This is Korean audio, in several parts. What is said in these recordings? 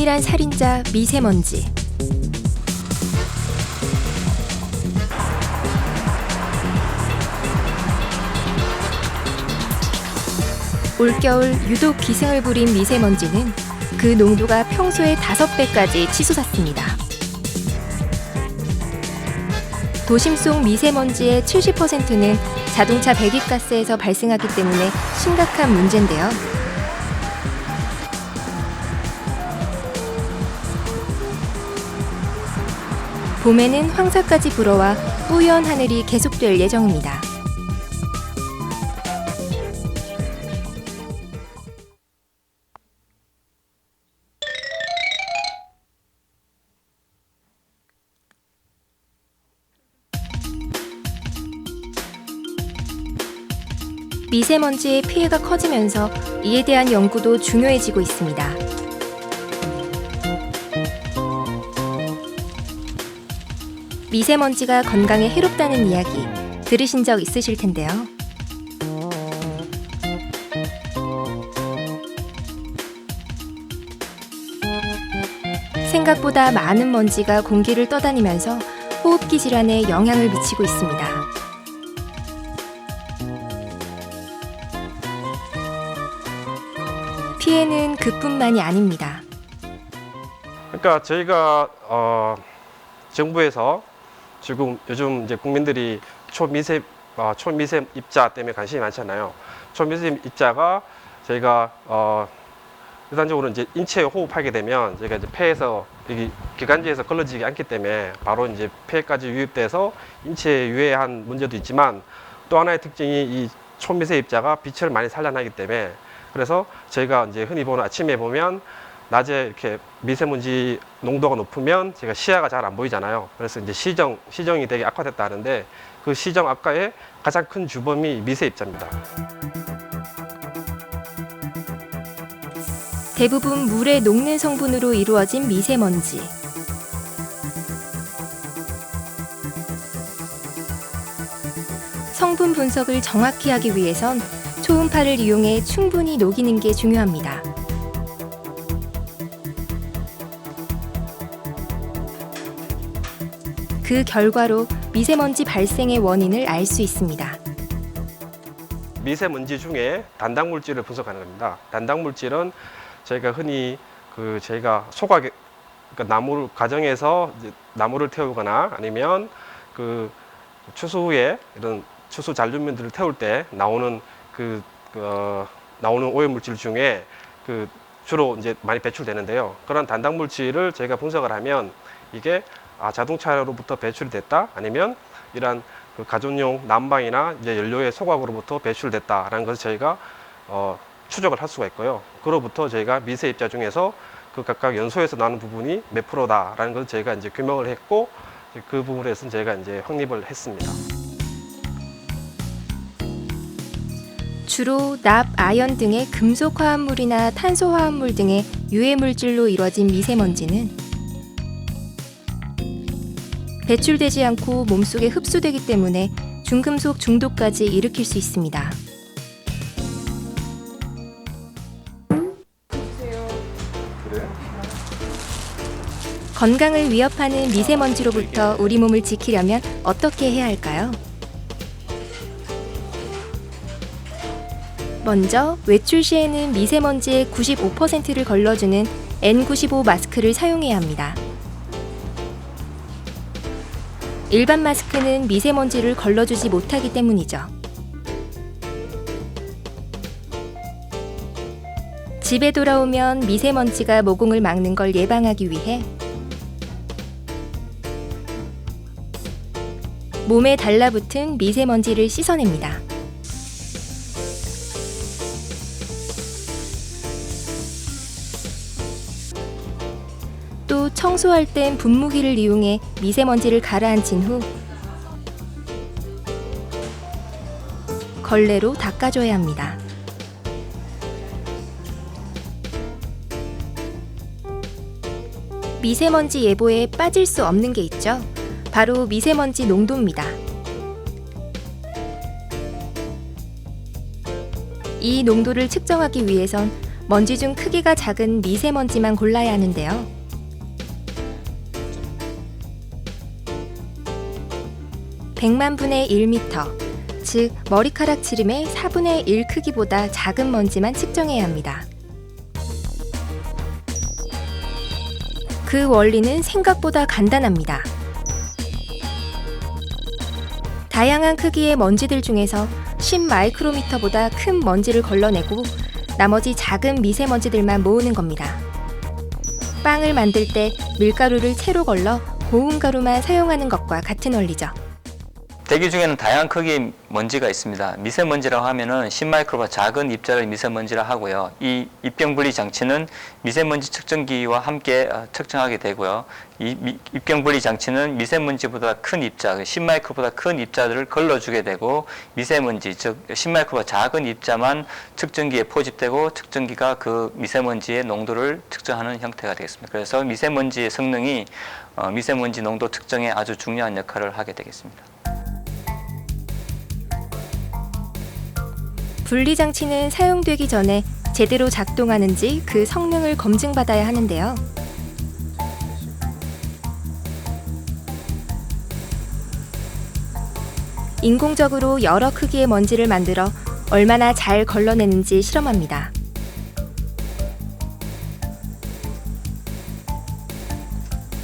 은밀한 살인자 미세먼지. 올겨울 유독 기승을 부린 미세먼지는 그 농도가 평소의 5배까지 치솟았습니다. 도심 속 미세먼지의 70%는 자동차 배기가스에서 발생하기 때문에 심각한 문제인데요. 봄에는 황사까지 불어와 뿌연 하늘이 계속될 예정입니다. 미세먼지의 피해가 커지면서 이에 대한 연구도 중요해지고 있습니다. 미세먼지가 건강에 해롭다는 이야기 들으신 적 있으실 텐데요. 생각보다 많은 먼지가 공기를 떠다니면서 호흡기 질환에 영향을 미치고 있습니다. 피해는 그뿐만이 아닙니다. 그러니까 저희가 정부에서 지금 요즘 이제 국민들이 초미세 입자 때문에 관심이 많잖아요. 초미세 입자가 저희가 일단적으로 이제 인체에 호흡하게 되면 저희가 이제 폐에서 여기 기관지에서 걸러지지 않기 때문에 바로 이제 폐까지 유입돼서 인체에 유해한 문제도 있지만 또 하나의 특징이 이 초미세 입자가 빛을 많이 살려내기 때문에 그래서 저희가 이제 흔히 보는 아침에 보면 낮에 이렇게 미세먼지 농도가 높으면 제가 시야가 잘 안 보이잖아요. 그래서 이제 시정이 되게 악화됐다 하는데 그 시정 악화의 가장 큰 주범이 미세 입자입니다. 대부분 물에 녹는 성분으로 이루어진 미세먼지. 성분 분석을 정확히 하기 위해선 초음파를 이용해 충분히 녹이는 게 중요합니다. 그 결과로 미세먼지 발생의 원인을 알 수 있습니다. 미세먼지 중에 단당물질을 분석하는 겁니다. 단당물질은 저희가 흔히 저희가 소각, 그러니까 나무 가정에서 이제 나무를 태우거나 아니면 추수 후에 이런 추수 잔류면들을 태울 때 나오는 나오는 오염물질 중에 주로 이제 많이 배출되는데요. 그런 단당물질을 저희가 분석을 하면 이게 자동차로부터 배출이 됐다, 아니면 이러한 가전용 난방이나 이제 연료의 소각으로부터 배출됐다라는 것을 저희가 추적을 할 수가 있고요. 그로부터 저희가 미세 입자 중에서 각각 연소에서 나는 부분이 몇 프로다라는 것을 저희가 이제 규명을 했고 그 부분에서 저희가 이제 확립을 했습니다. 주로 납, 아연 등의 금속 화합물이나 탄소 화합물 등의 유해 물질로 이루어진 미세먼지는 배출되지 않고 몸속에 흡수되기 때문에 중금속 중독까지 일으킬 수 있습니다. 건강을 위협하는 미세먼지로부터 우리 몸을 지키려면 어떻게 해야 할까요? 먼저 외출 시에는 미세먼지의 95%를 걸러주는 N95 마스크를 사용해야 합니다. 일반 마스크는 미세먼지를 걸러주지 못하기 때문이죠. 집에 돌아오면 미세먼지가 모공을 막는 걸 예방하기 위해 몸에 달라붙은 미세먼지를 씻어냅니다. 또 청소할 땐 분무기를 이용해 미세먼지를 가라앉힌 후 걸레로 닦아줘야 합니다. 미세먼지 예보에 빠질 수 없는 게 있죠. 바로 미세먼지 농도입니다. 이 농도를 측정하기 위해선 먼지 중 크기가 작은 미세먼지만 골라야 하는데요. (100만 분의 1m), 즉 머리카락 지름의 4분의 1 크기보다 작은 먼지만 측정해야 합니다. 그 원리는 생각보다 간단합니다. 다양한 크기의 먼지들 중에서 10마이크로미터보다 큰 먼지를 걸러내고 나머지 작은 미세먼지들만 모으는 겁니다. 빵을 만들 때 밀가루를 채로 걸러 고운 가루만 사용하는 것과 같은 원리죠. 대기 중에는 다양한 크기의 먼지가 있습니다. 미세먼지라고 하면은 10마이크로보다 작은 입자를 미세먼지라 하고요. 이 입경분리 장치는 미세먼지 측정기와 함께 측정하게 되고요. 이 입경분리 장치는 미세먼지보다 큰 입자, 10마이크로보다 큰 입자들을 걸러주게 되고 미세먼지, 즉 10마이크로보다 작은 입자만 측정기에 포집되고 측정기가 그 미세먼지의 농도를 측정하는 형태가 되겠습니다. 그래서 미세먼지의 성능이 미세먼지 농도 측정에 아주 중요한 역할을 하게 되겠습니다. 분리장치는 사용되기 전에 제대로 작동하는지 그 성능을 검증받아야 하는데요. 인공적으로 여러 크기의 먼지를 만들어 얼마나 잘 걸러내는지 실험합니다.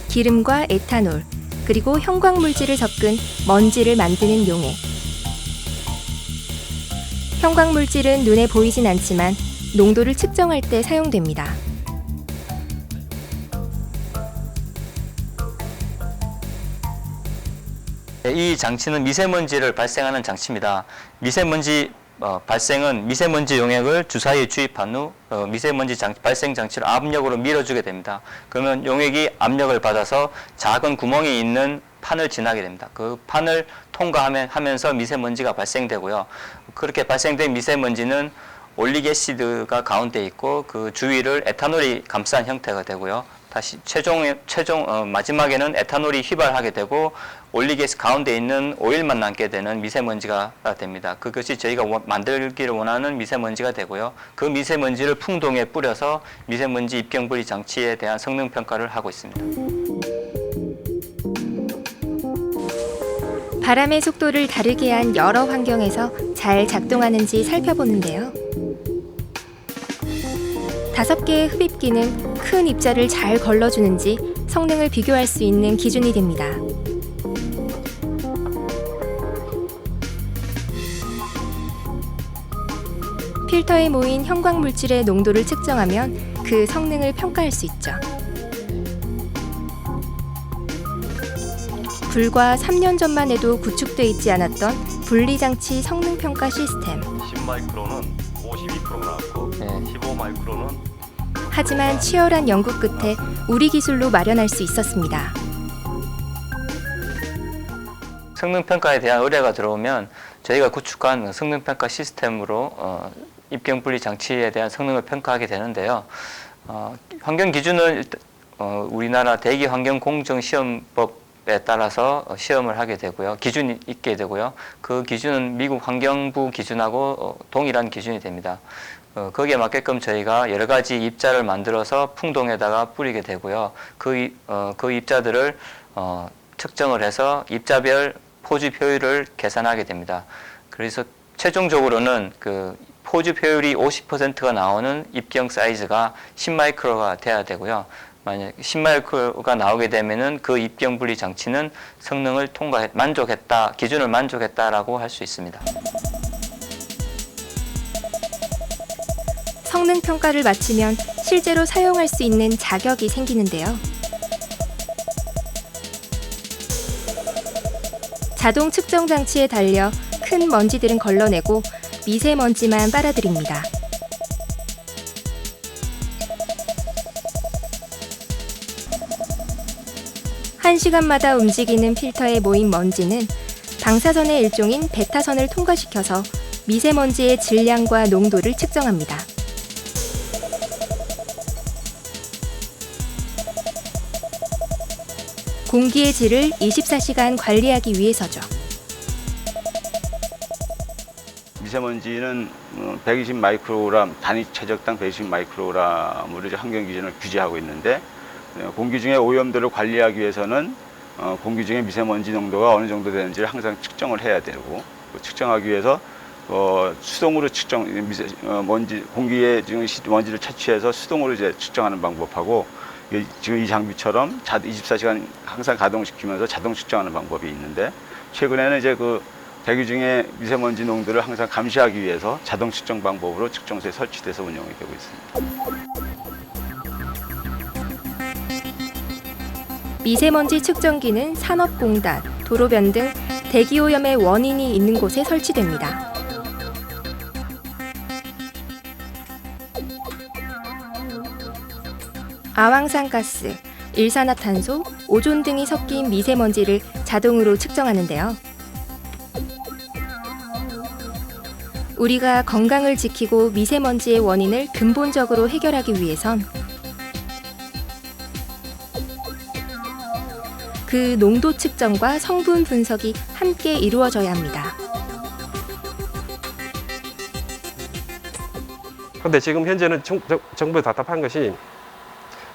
기름과 에탄올, 그리고 형광물질을 섞은 먼지를 만드는 용액. 형광물질은 눈에 보이진 않지만 농도를 측정할 때 사용됩니다. 이 장치는 미세먼지를 발생하는 장치입니다. 미세먼지 발생은 미세먼지 용액을 주사위에 주입한 후 미세먼지 발생 장치를 압력으로 밀어주게 됩니다. 그러면 용액이 압력을 받아서 작은 구멍이 있는 판을 지나게 됩니다. 그 판을 통과하면서 미세먼지가 발생되고요. 그렇게 발생된 미세먼지는 올릭 애시드가 가운데 있고 그 주위를 에탄올이 감싼 형태가 되고요. 다시 마지막에는 에탄올이 휘발하게 되고 올릭 애시드 가운데 있는 오일만 남게 되는 미세먼지가 됩니다. 그것이 저희가 만들기를 원하는 미세먼지가 되고요. 그 미세먼지를 풍동에 뿌려서 미세먼지 입경분리 장치에 대한 성능 평가를 하고 있습니다. 바람의 속도를 다르게 한 여러 환경에서 잘 작동하는지 살펴보는데요. 5개의 흡입기는 큰 입자를 잘 걸러주는지 성능을 비교할 수 있는 기준이 됩니다. 필터에 모인 형광물질의 농도를 측정하면 그 성능을 평가할 수 있죠. 불과 3년 전만 해도 구축돼 있지 않았던 분리장치 성능평가 시스템. 10마이크로는 52% 나왔고 15마이크로는 하지만 치열한 연구 끝에 우리 기술로 마련할 수 있었습니다. 성능평가에 대한 의뢰가 들어오면 저희가 구축한 성능평가 시스템으로 입경분리 장치에 대한 성능을 평가하게 되는데요. 환경 기준은 우리나라 대기환경공정시험법에 따라서 시험을 하게 되고요. 기준이 있게 되고요. 그 기준은 미국 환경부 기준하고 동일한 기준이 됩니다. 거기에 맞게끔 저희가 여러 가지 입자를 만들어서 풍동에다가 뿌리게 되고요. 그 입자들을 측정을 해서 입자별 포집 효율을 계산하게 됩니다. 그래서 최종적으로는 그 포집 효율이 50%가 나오는 입경 사이즈가 10마이크로가 돼야 되고요. 만약 10마이크로가 나오게 되면은 그 입경 분리 장치는 성능을 기준을 만족했다라고 할 수 있습니다. 성능 평가를 마치면 실제로 사용할 수 있는 자격이 생기는데요. 자동 측정 장치에 달려 큰 먼지들은 걸러내고 미세먼지만 빨아들입니다. 한 시간마다 움직이는 필터에 모인 먼지는 방사선의 일종인 베타선을 통과시켜서 미세먼지의 질량과 농도를 측정합니다. 공기의 질을 24시간 관리하기 위해서죠. 미세먼지는 120 마이크로그램, 단위 최적당 120 마이크로그램으로 이제 환경 기준을 규제하고 있는데, 공기 중의 오염도를 관리하기 위해서는 공기 중에 미세먼지 농도가 어느 정도 되는지를 항상 측정을 해야 되고, 측정하기 위해서 수동으로 공기에 지금 먼지를 채취해서 수동으로 이제 측정하는 방법하고, 지금 이 장비처럼 24시간 항상 가동시키면서 자동 측정하는 방법이 있는데, 최근에는 이제 대기 중에 미세먼지 농도를 항상 감시하기 위해서 자동 측정 방법으로 측정소에 설치돼서 운영이 되고 있습니다. 미세먼지 측정기는 산업공단, 도로변 등 대기오염의 원인이 있는 곳에 설치됩니다. 아황산가스, 일산화탄소, 오존 등이 섞인 미세먼지를 자동으로 측정하는데요. 우리가 건강을 지키고 미세먼지의 원인을 근본적으로 해결하기 위해선 그 농도 측정과 성분 분석이 함께 이루어져야 합니다. 근데 지금 현재는 정부에 답답한 것이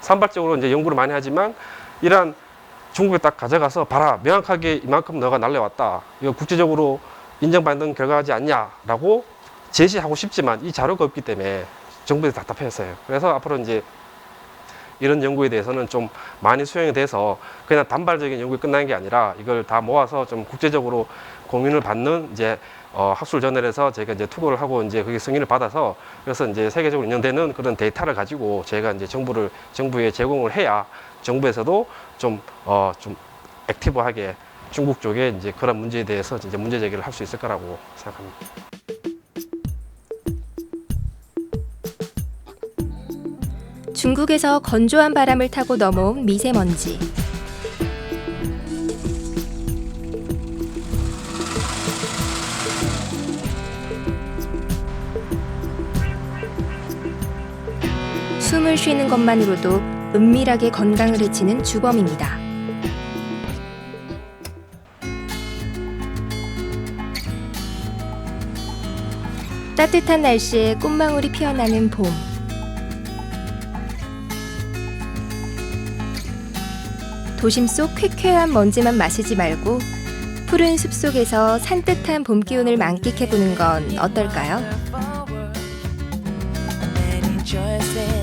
산발적으로 이제 연구를 많이 하지만 이러한 중국에 딱 가져가서 봐라, 명확하게 이만큼 너가 날려왔다, 이거 국제적으로 인정받는 결과지 않냐라고 제시하고 싶지만 이 자료가 없기 때문에 정부에서 답답했어요. 그래서 앞으로 이제 이런 연구에 대해서는 좀 많이 수용이 돼서 그냥 단발적인 연구에 끝나는 게 아니라 이걸 다 모아서 좀 국제적으로 공인을 받는 이제 학술 저널에서 제가 이제 투고를 하고 이제 그게 승인을 받아서, 그래서 이제 세계적으로 인정되는 그런 데이터를 가지고 제가 이제 정부에 제공을 해야 정부에서도 좀 액티브하게 중국 쪽에 이제 그런 문제에 대해서 이제 문제 제기를 할 수 있을 거라고 생각합니다. 중국에서 건조한 바람을 타고 넘어온 미세먼지. 숨을 쉬는 것만으로도 은밀하게 건강을 해치는 주범입니다. 따뜻한 날씨에 꽃망울이 피어나는 봄. 도심 속 쾌쾌한 먼지만 마시지 말고 푸른 숲속에서 산뜻한 봄 기운을 만끽해보는 건 어떨까요? Many choices